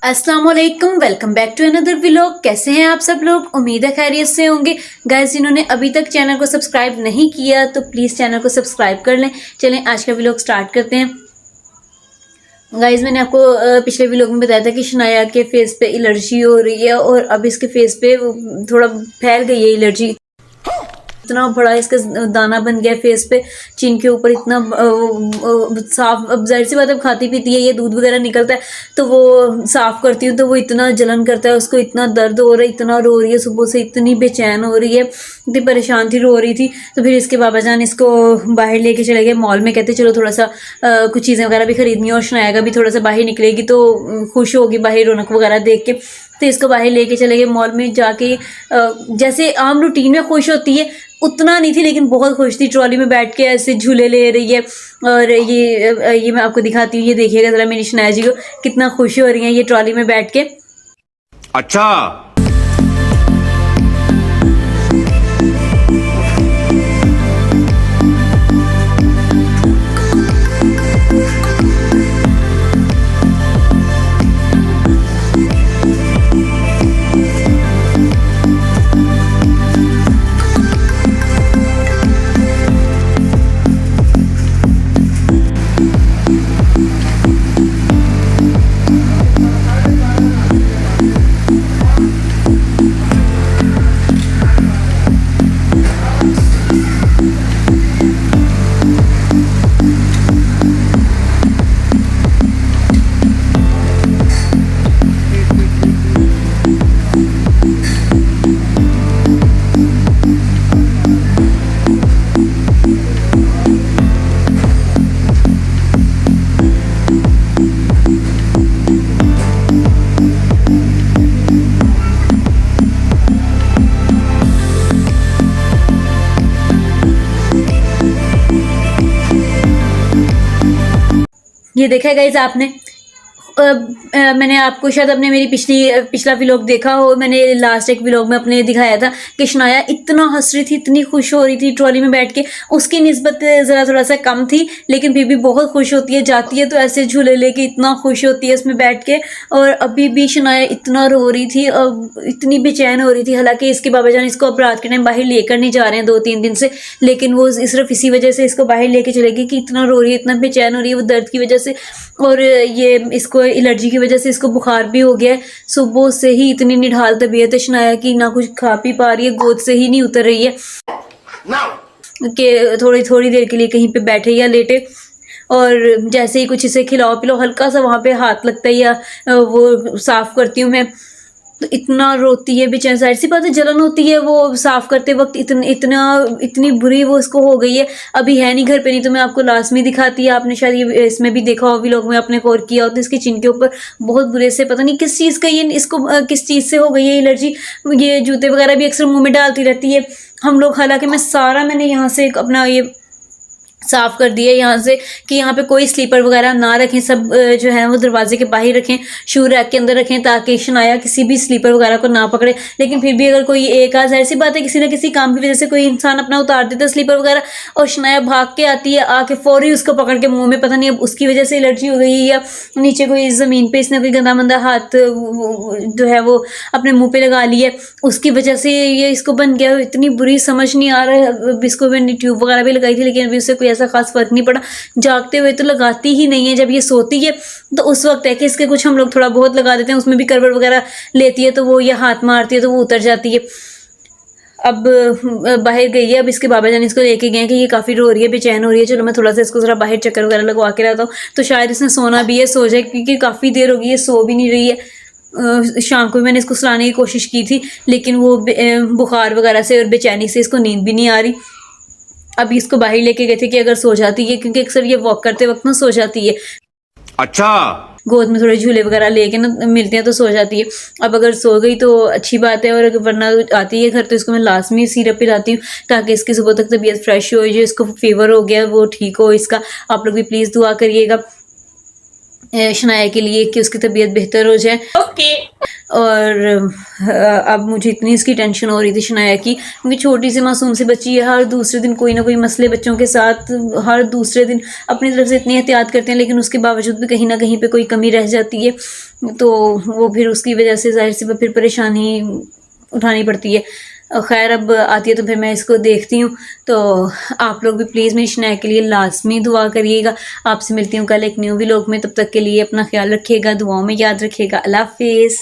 अस्सलाम वालेकुम, welcome back to another vlog. कैसे हैं आप सब लोग? उम्मीद है खैरियत से होंगे। गाइस, जिन्होंने अभी तक चैनल को सब्सक्राइब नहीं किया तो प्लीज़ चैनल को सब्सक्राइब कर लें। चलें आज का व्लॉग स्टार्ट करते हैं। गाइस, मैंने आपको पिछले व्लॉग में बताया था कि शनाया के फेस पे एलर्जी हो रही है और अब इसके फेस पे थोड़ा फैल गई है एलर्जी। इतना बड़ा इसका दाना बन गया फेस पे, चिन के ऊपर इतना साफ। अब जाहिर सी बात, अब खाती पीती है, ये दूध वगैरह निकलता है तो वो साफ करती हूँ तो वो इतना जलन करता है, उसको इतना दर्द हो रहा है, इतना रो रही है, सुबह से इतनी बेचैन हो रही है, इतनी परेशान थी, रो रही थी। तो फिर इसके बाबा जान इसको बाहर लेके चले गए मॉल में। कहते चलो थोड़ा सा कुछ चीज़ें वगैरह भी खरीदनी है और शनाया का भी थोड़ा सा बाहर निकलेगी तो खुश होगी बाहर रौनक वगैरह देख के। तो इसको बाहर लेके चले गए मॉल में। जाके जैसे आम रूटीन में खुश होती है उतना नहीं थी, लेकिन बहुत खुश थी। ट्रॉली में बैठ के ऐसे झूले ले रही है और ये मैं आपको दिखाती हूँ। ये देखिएगा जरा मेरी शनाया जी को कितना खुश हो रही है ये ट्रॉली में बैठ के। अच्छा, ये देखा गाइस आपने। मैंने आपको शायद अपने मेरी पिछला व्लॉग देखा हो। मैंने लास्ट एक व्लॉग में अपने दिखाया था कि शनाया इतना हंस रही थी, इतनी खुश हो रही थी ट्रॉली में बैठ के। उसकी निस्बत ज़रा थोड़ा सा कम थी, लेकिन फिर भी बहुत खुश होती है। जाती है तो ऐसे झूले लेके इतना खुश होती है उसमें बैठ के। और अभी भी शनाया इतना रो रही थी, अब इतनी बेचैन हो रही थी। हालांकि इसके बाबा जान इसको अब रात के टाइम बाहर लेकर नहीं जा रहे हैं 2-3 दिन से, लेकिन वो सिर्फ इसी वजह से इसको बाहर लेके चले गए कि इतना रो रही है, इतना बेचैन हो रही है वो दर्द की वजह से। और ये इसको एलर्जी की वजह से इसको बुखार भी हो गया है। सुबह से ही इतनी निढाल तबीयत है शनाया की, ना कुछ खा पी पा रही है, गोद से ही नहीं उतर रही है कि थोड़ी थोड़ी देर के लिए कहीं पे बैठे या लेटे। और जैसे ही कुछ इसे खिलाओ पिलाओ, हल्का सा वहाँ पे हाथ लगता है या वो साफ करती हूँ मैं, तो इतना रोती है बेचारी। जाहिर सी बात है जलन होती है वो साफ करते वक्त। इतनी बुरी वो इसको हो गई है। अभी है नहीं घर पे, नहीं तो मैं आपको लास्ट में दिखाती है। आपने शायद ये इसमें भी देखा हो व्लॉग में, अपने गौर किया हो तो इसके चिन के ऊपर बहुत बुरे से, पता नहीं किस चीज़ का ये इसको किस चीज़ से हो गई है एलर्जी। ये जूते वगैरह भी अक्सर मुँह में डालती रहती है। हम लोग हालांकि मैंने यहाँ से अपना ये साफ़ कर दिया यहाँ से कि यहाँ पे कोई स्लीपर वगैरह ना रखें। सब जो है वो दरवाजे के बाहर रखें, शू रैक के अंदर रखें, ताकि शनाया किसी भी स्लीपर वगैरह को ना पकड़े। लेकिन फिर भी अगर कोई एक आध, जाहिर सी बात है किसी ना किसी काम की वजह से कोई इंसान अपना उतार देता है स्लीपर वगैरह, और शनाया भाग के आती है, आके फौरी उसको पकड़ के मुँह में, पता नहीं अब उसकी वजह से एलर्जी हो गई है या नीचे कोई ज़मीन पर इसने कोई गंदा मंदा हाथ जो है वो अपने मुँह पर लगा लिया, उसकी वजह से ये इसको बन गया। इतनी बुरी समझ नहीं आ रहा है। इसको मैंने ट्यूब वगैरह भी लगाई थी, लेकिन अभी उससे कोई ऐसा खास फर्क नहीं पड़ा। जागते हुए तो लगाती ही नहीं है, जब ये सोती है तो उस वक्त है कि इसके कुछ हम लोग थोड़ा बहुत लगा देते हैं। उसमें भी करवट वगैरह लेती है तो वो ये हाथ मारती है तो वो उतर जाती है। अब बाहर गई है, अब इसके बाबा जान इसको लेके गए कि ये काफ़ी रो रही है, बेचैन हो रही है, चलो मैं थोड़ा सा इसको ज़रा बाहर चक्कर वगैरह लगवा के लाता हूँ। तो शायद इसने सोना भी है, सो जाए, क्योंकि काफ़ी देर हो गई है सो भी नहीं रही है। शाम को भी मैंने इसको सुलाने की कोशिश की थी, लेकिन वो बुखार वगैरह से और बेचैनी से इसको नींद भी नहीं आ रही। अभी इसको बाहर लेके गए थे कि अगर सो जाती है, क्योंकि अक्सर ये वॉक करते वक्त ना सो जाती है, अच्छा, गोद में थोड़े झूले वगैरह लेके ना मिलते हैं तो सो जाती है। अब अगर सो गई तो अच्छी बात है, और अगर वरना आती है घर तो इसको मैं लाजमी सिरप पिलाती हूँ ताकि इसकी सुबह तक तबीयत फ्रेश हो। जो इसको फीवर हो गया वो ठीक हो इसका। आप लोग भी प्लीज़ दुआ करिएगा। शनाया के लिए कि उसकी तबीयत बेहतर हो जाए। ओके। और अब मुझे इतनी इसकी टेंशन हो रही थी शनाया की, क्योंकि छोटी सी मासूम सी बच्ची है, हर दूसरे दिन कोई ना कोई मसले बच्चों के साथ, हर दूसरे दिन अपनी तरफ से इतनी एहतियात करते हैं, लेकिन उसके बावजूद भी कहीं ना कहीं पे कोई कमी रह जाती है, तो वो फिर उसकी वजह से जाहिर सी फिर परेशानी उठानी पड़ती है। खैर अब आती है तो फिर मैं इसको देखती हूँ। तो आप लोग भी प्लीज़ मेरी शनाया के लिए लाजमी दुआ करिएगा। आपसे मिलती हूँ कल एक न्यू व्लॉग में, तब तक के लिए अपना ख्याल रखिएगा, दुआओं में याद रखिएगा। अल्लाह हाफिज़।